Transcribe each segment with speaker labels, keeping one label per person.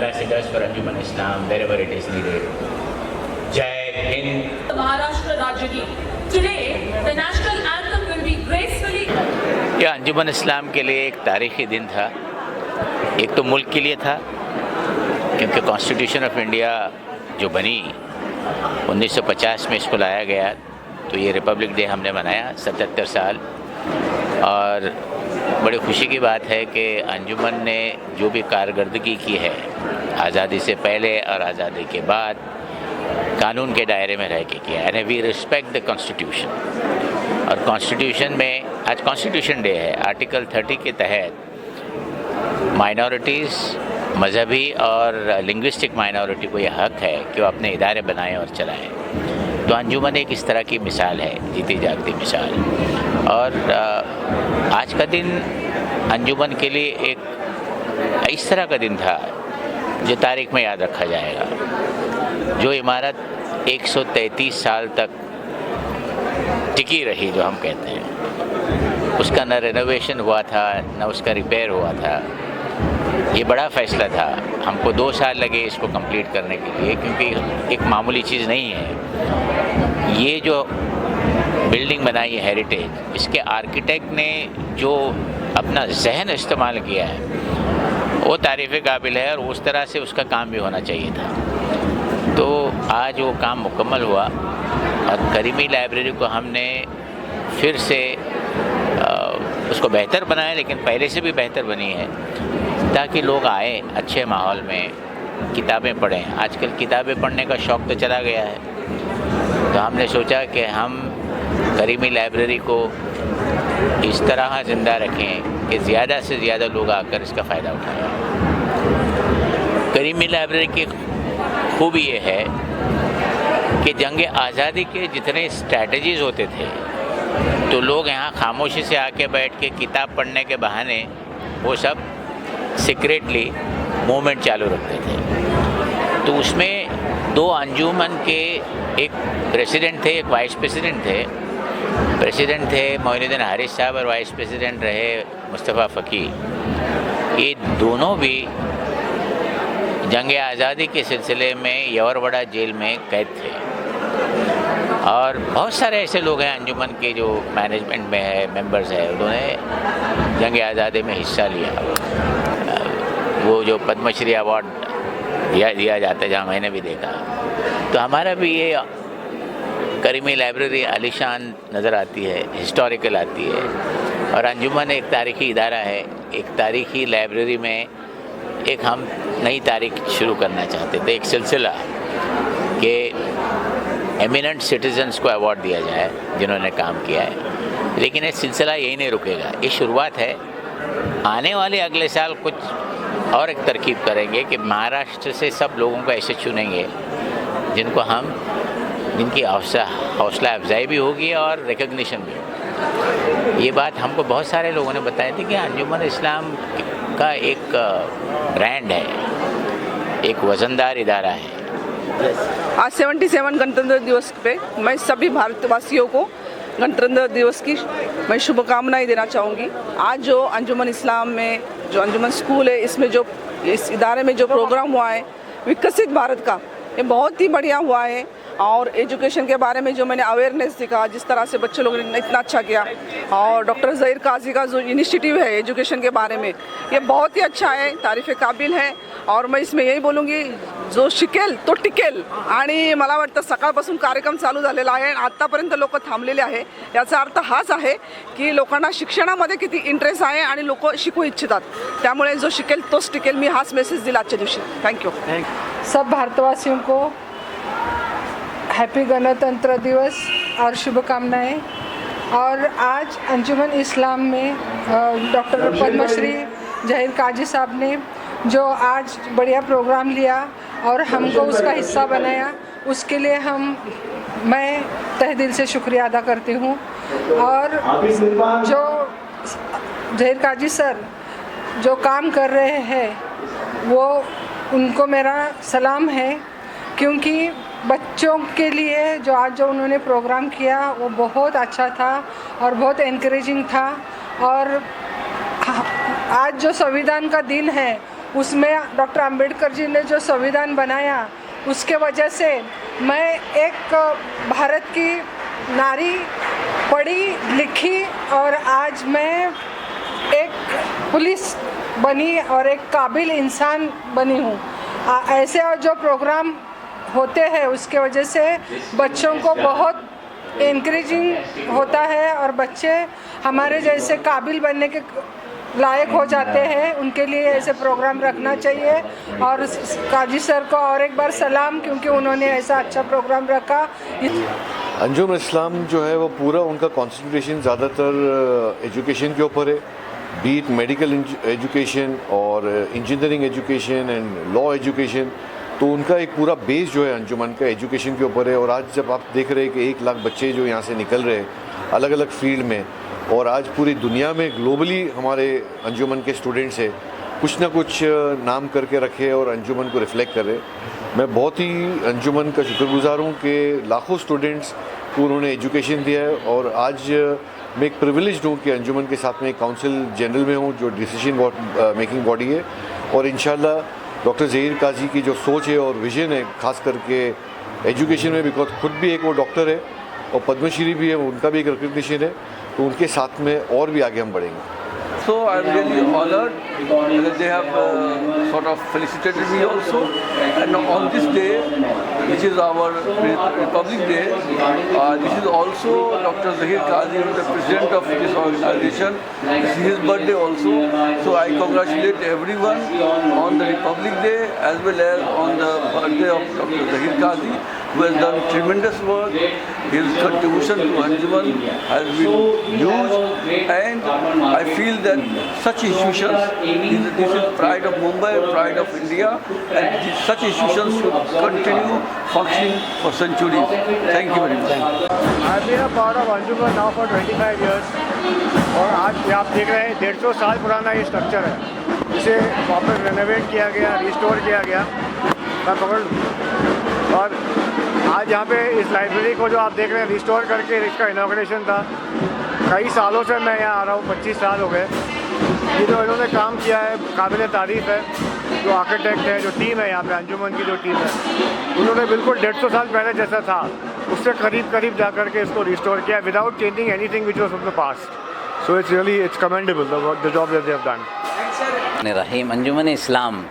Speaker 1: ambassadors for Anjuman Islam wherever it is needed. Jai Hind.
Speaker 2: Maharashtra Rajya Geet. Today, the national anthem will be gracefully.
Speaker 1: यह अंजुमन इस्लाम के लिए एक तारीखी दिन था। एक तो मुल्क के लिए था क्योंकि कॉन्स्टिट्यूशन ऑफ इंडिया जो बनी 1950 में इसको लाया गया, तो ये रिपब्लिक डे हमने मनाया 77 साल। और बड़ी खुशी की बात है कि अंजुमन ने जो भी कारकर्दगी की है आज़ादी से पहले और आज़ादी के बाद, कानून के दायरे में रह के किया। And we respect the constitution. और कॉन्स्टिट्यूशन में आज कॉन्स्टिट्यूशन डे है, आर्टिकल 30 के तहत माइनॉरिटीज़, मजहबी और लिंग्विस्टिक माइनॉरिटी को यह हक है कि वो अपने इदारे बनाएं और चलाएं। तो अंजुमन एक इस तरह की मिसाल है, जीती जागती मिसाल। और आज का दिन अंजुमन के लिए एक इस तरह का दिन था जो तारीख में याद रखा जाएगा। जो इमारत 133 साल तक टिकी रही, जो हम कहते हैं, उसका न रेनोवेशन हुआ था न उसका रिपेयर हुआ था। ये बड़ा फ़ैसला था। हमको 2 साल लगे इसको कंप्लीट करने के लिए, क्योंकि एक मामूली चीज़ नहीं है। ये जो बिल्डिंग बनाई है हेरिटेज, इसके आर्किटेक्ट ने जो अपना जहन इस्तेमाल किया है वो तारीफ़ काबिल है, और उस तरह से उसका काम भी होना चाहिए था। तो आज वो काम मुकम्मल हुआ और करीमी लाइब्रेरी को हमने फिर से उसको बेहतर बनाया, लेकिन पहले से भी बेहतर बनी है, ताकि लोग आए अच्छे माहौल में, किताबें पढ़ें। आजकल किताबें पढ़ने का शौक़ तो चला गया है, तो हमने सोचा कि हम करीमी लाइब्रेरी को इस तरह ज़िंदा रखें कि ज़्यादा से ज़्यादा लोग आकर इसका फ़ायदा उठाएं। करीमी लाइब्रेरी की खूबी ये है कि जंग आज़ादी के जितने स्ट्रैटेजीज़ होते थे, तो लोग यहाँ खामोशी से आके बैठ के किताब पढ़ने के बहाने वो सब सीक्रेटली मूवमेंट चालू रखते थे। तो उसमें 2 अंजुमन के एक प्रेसिडेंट थे, एक वाइस प्रेसिडेंट थे। प्रेसिडेंट थे मोइनुद्दीन हारिस साहब और वाइस प्रेसिडेंट रहे मुस्तफ़ा फ़की। ये दोनों भी जंग आज़ादी के सिलसिले में यवरवड़ा जेल में कैद थे। और बहुत सारे ऐसे लोग हैं अंजुमन के जो मैनेजमेंट में है, मेंबर्स हैं, उन्होंने जंग आज़ादी में हिस्सा लिया। वो जो पद्मश्री अवार्ड दिया जाता है, जहाँ मैंने भी देखा, तो हमारा भी ये करीमी लाइब्रेरी आलीशान नज़र आती है, हिस्टोरिकल आती है। और अंजुमन एक तारीख़ी इदारा है। एक तारीख़ी लाइब्रेरी में एक हम नई तारीख शुरू करना चाहते थे, एक सिलसिला कि एमिनेंट सिटीजन्स को अवार्ड दिया जाए जिन्होंने काम किया है। लेकिन ये सिलसिला यही नहीं रुकेगा, ये शुरुआत है। आने वाले अगले साल कुछ और एक तरकीब करेंगे कि महाराष्ट्र से सब लोगों को ऐसे चुनेंगे जिनकी हौसला अफजाई भी होगी और रिकग्निशन भी होगी। ये बात हमको बहुत सारे लोगों ने बताई थी कि अंजुमन इस्लाम का एक ब्रांड है, एक वज़नदार इदारा है।
Speaker 3: आज 77 गणतंत्र दिवस पे मैं सभी भारतवासियों को गणतंत्र दिवस की मैं शुभकामनाएं देना चाहूँगी। आज जो अंजुमन इस्लाम में जो अंजुमन स्कूल है, इसमें जो इस इदारे में जो प्रोग्राम हुआ है विकसित भारत का, ये बहुत ही बढ़िया हुआ है। और एजुकेशन के बारे में जो मैंने अवेयरनेस दिखा, जिस तरह से बच्चे लोगों ने इतना अच्छा किया, और डॉक्टर ज़हीर काजी का जो इनिशिएटिव है एजुकेशन के बारे में, ये बहुत ही अच्छा है, तारीफ़ काबिल है। और मैं इसमें यही बोलूँगी, जो शिकेल तो टिकेल। आणि मला वाटतं सकाळपासून कार्यक्रम चालू झालेला आहे, आत्तापर्यंत लोक थांबलेले आहे। याचा अर्थ हाच आहे की लोकांना शिक्षणामध्ये किती इंटरेस्ट आहे आणि लोक शिकू इच्छितात, त्यामुळे जो शिकेल तोच टिकेल। मी हाच मेसेज दिला आजच्या दिवशी। थँक्यू।
Speaker 4: सब भारतवासियों को हैप्पी गणतंत्र दिवस और शुभकामनाएं। और आज अंजुमन इस्लाम में डॉक्टर पद्मश्री ज़हीर काजी साहब ने जो आज बढ़िया प्रोग्राम लिया और हमको उसका हिस्सा बनाया, उसके लिए मैं तहे दिल से शुक्रिया अदा करती हूँ। और जो ज़हीर काजी सर जो काम कर रहे हैं वो उनको मेरा सलाम है, क्योंकि बच्चों के लिए जो उन्होंने प्रोग्राम किया वो बहुत अच्छा था और बहुत एनकरेजिंग था। और आज जो संविधान का दिन है उसमें डॉक्टर अंबेडकर जी ने जो संविधान बनाया उसके वजह से मैं एक भारत की नारी पढ़ी लिखी और आज मैं एक पुलिस बनी और एक काबिल इंसान बनी हूँ। ऐसे और जो प्रोग्राम होते हैं उसके वजह से बच्चों को बहुत इनकरेजिंग होता है और बच्चे हमारे जैसे काबिल बनने के लायक हो जाते हैं। उनके लिए ऐसे प्रोग्राम रखना चाहिए और काजी सर को और एक बार सलाम, क्योंकि उन्होंने ऐसा अच्छा प्रोग्राम रखा।
Speaker 5: अंजुमन इस्लाम जो है वो पूरा उनका कॉन्सेंट्रेशन ज़्यादातर एजुकेशन के ऊपर है, बीट मेडिकल एजुकेशन और engineering education and law education. तो उनका एक पूरा बेस जो है अंजुमन का एजुकेशन के ऊपर है। और आज जब आप देख रहे हैं कि 1 लाख बच्चे जो यहाँ से निकल रहे हैं अलग अलग फील्ड में, और आज पूरी दुनिया में ग्लोबली हमारे अंजुमन के स्टूडेंट्स हैं, कुछ ना कुछ नाम करके रखे और अंजुमन को रिफ्लेक्ट कर रहे। मैं बहुत ही अंजुमन का शुक्रगुजार हूँ कि लाखों स्टूडेंट्स को उन्होंने एजुकेशन दिया है। और आज मैं एक प्रिविलेज्ड हूँ कि अंजुमन के साथ में एक काउंसिल जनरल में हूँ जो डिसीजन मेकिंग बॉडी है। और इंशाल्लाह डॉक्टर ज़हीर काजी की जो सोच है और विजन है, खास करके एजुकेशन में, बिकॉज खुद भी एक वो डॉक्टर है और पद्मश्री भी है, उनका भी एक रिकग्निशन है, तो उनके साथ में और भी आगे हम बढ़ेंगे।
Speaker 6: So I am really honored that they have sort of felicitated me also. And on this day, which is our Republic Day, this is also Dr. Zahir Qazi, the president of this organization. This is his birthday also. So I congratulate everyone on the Republic Day as well as on the birthday of Dr. Zahir Qazi, who has done tremendous work. His contribution to Anjuman has been huge, and I feel that such institutions, this is pride of Mumbai, pride of India, and such institutions should continue functioning for centuries. Thank you very much.
Speaker 7: I've been a part of Anjuman now for 25 years. और आज आप देख रहे हैं 150 साल पुराना ये structure है, इसे वापस रेनोवेट किया गया, रिस्टोर किया गया। मैं पकड़ लूँ। और आज यहाँ पे इस लाइब्रेरी को जो आप देख रहे हैं रिस्टोर करके इसका इनॉग्रेशन था। कई सालों से मैं यहाँ आ रहा हूँ, 25 साल हो गए। ये जो इन्होंने काम किया है काबिल तारीफ़ है। जो आर्किटेक्ट है, जो टीम है यहाँ पे अंजुमन की जो टीम है, उन्होंने बिल्कुल 150 साल पहले जैसा था उससे करीब जा करके इसको रिस्टोर किया without changing anything which was from the past. So it's really commendable the job that they have done.
Speaker 1: Rahim Anjuman Islam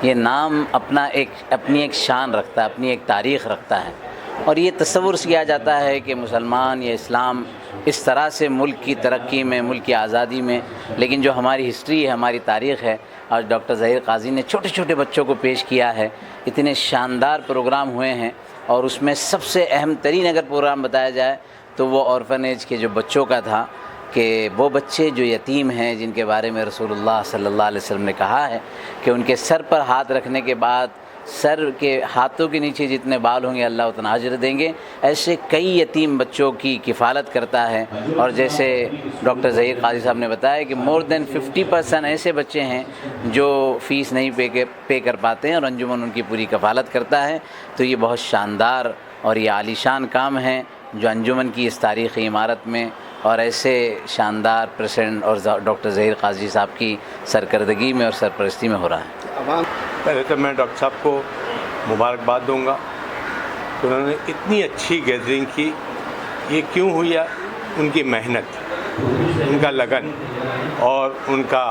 Speaker 1: ये नाम अपनी एक शान रखता है, अपनी एक तारीख़ रखता है। और ये तसव्वुर किया जाता है कि मुसलमान या इस्लाम इस तरह से मुल्क की तरक्की में, मुल्क की आज़ादी में, लेकिन जो हमारी हिस्ट्री है, हमारी तारीख़ है, आज डॉक्टर ज़हीर काजी ने छोटे छोटे बच्चों को पेश किया है। इतने शानदार प्रोग्राम हुए हैं और उसमें सबसे अहम तरीन अगर प्रोग्राम बताया जाए तो वो ऑर्फनेज के जो बच्चों का था, कि वो बच्चे जो यतीम हैं, जिनके बारे में रसूलुल्लाह सल्लल्लाहु अलैहि वसल्लम ने कहा है कि उनके सर पर हाथ रखने के बाद सर के हाथों के नीचे जितने बाल होंगे अल्लाह उतना अजर देंगे। ऐसे कई यतीम बच्चों की किफ़ालत करता है। और जैसे डॉक्टर ज़हीर काजी साहब ने बताया कि मोर देन 50% ऐसे बच्चे हैं जो फ़ीस नहीं पे कर पाते हैं और अंजुमन उनकी पूरी कफ़ालत करता है। तो ये बहुत शानदार और ये आलीशान काम है जो अंजुमन की इस तारीख़ी इमारत में और ऐसे शानदार प्रेसिडेंट और डॉक्टर ज़हीर काजी साहब की सरकर्दगी में और सरपरस्ती में हो रहा है।
Speaker 8: पहले तो मैं डॉक्टर साहब को मुबारकबाद दूंगा। उन्होंने इतनी अच्छी गैदरिंग की। ये क्यों हुई है? उनकी मेहनत, उनका लगन और उनका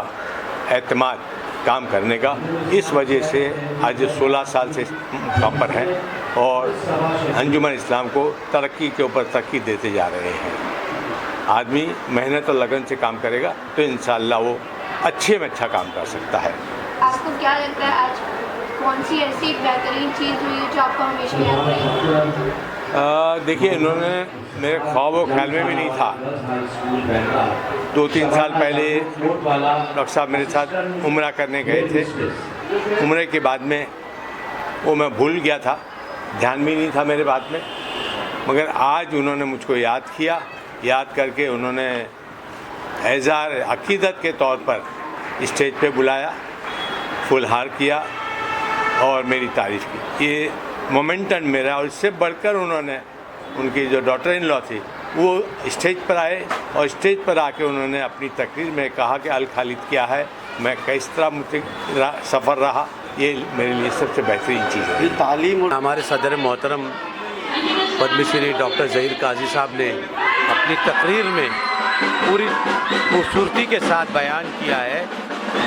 Speaker 8: एतमाद काम करने का। इस वजह से आज 16 साल से काम पर हैं और अंजुमन इस्लाम को तरक्की के ऊपर तरक्की देते जा रहे हैं। आदमी मेहनत और लगन से काम करेगा तो इंशाअल्लाह वो अच्छे में अच्छा काम कर सकता है।
Speaker 9: आपको क्या लगता है आज कौन सी ऐसी बेहतरीन चीज़ हुई है जो आपको हमेशा याद रहेगी?
Speaker 8: देखिए, इन्होंने मेरे ख्वाब और ख्याल में भी नहीं था। 2-3 साल पहले डॉक्टर साहब मेरे साथ उम्रा करने गए थे। उम्रे के बाद में वो मैं भूल गया था, ध्यान भी नहीं था मेरे बात में। मगर आज उन्होंने मुझको याद किया, याद करके उन्होंने एज़ार अक़ीदत के तौर पर स्टेज पे बुलाया, फुलहार किया और मेरी तारीफ़ की। ये मोमेंटम मेरा। और इससे बढ़कर उन्होंने, उनकी जो डॉटर इन लॉ थी, वो स्टेज पर आए और स्टेज पर आके उन्होंने अपनी तकरीर में कहा कि अल खालिद क्या है मैं किस तरह सफ़र रहा, ये मेरे लिए सबसे बेहतरीन चीज़ है।
Speaker 10: तालीम हमारे सदर मोहतरम पद्मश्री डॉक्टर ज़हीर काजी साहब ने अपनी तकरीर में पूरी खूबसूरती के साथ बयान किया है,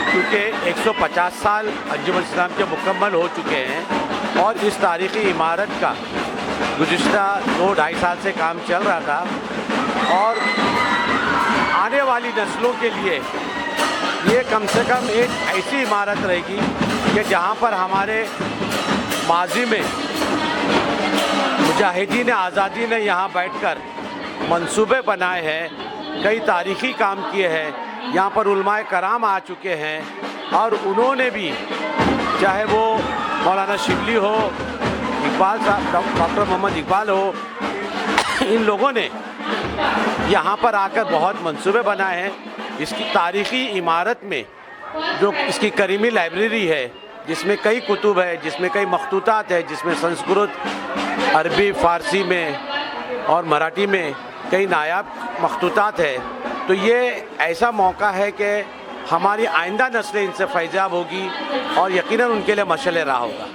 Speaker 10: क्योंकि 150 साल अंजुमन इस्लाम के मुकम्मल हो चुके हैं और इस तारीख़ी इमारत का गुज़िश्ता 2-2.5 साल से काम चल रहा था और आने वाली नस्लों के लिए ये कम से कम एक ऐसी इमारत रहेगी कि जहाँ पर हमारे माजी में मुजाहिदीन आज़ादी ने यहाँ बैठकर मंसूबे बनाए हैं, कई तारीख़ी काम किए हैं, यहाँ पर उलमाए कराम आ चुके हैं और उन्होंने भी, चाहे वो मौलाना शिबली हो, इकबाल साहब, डॉक्टर मोहम्मद इकबाल हो, इन लोगों ने यहाँ पर आकर बहुत मंसूबे बनाए हैं। इसकी तारीख़ी इमारत में जो इसकी करीमी लाइब्रेरी है, जिसमें कई कुतुब है, जिसमें कई मखतूतात है, जिसमें संस्कृत, अरबी, फ़ारसी में और मराठी में कई नायाब मखतूतात है, तो ये ऐसा मौका है कि हमारी आइंदा नस्लें इनसे फैज़याब होगी और यकीनन उनके लिए मशअल राह होगा।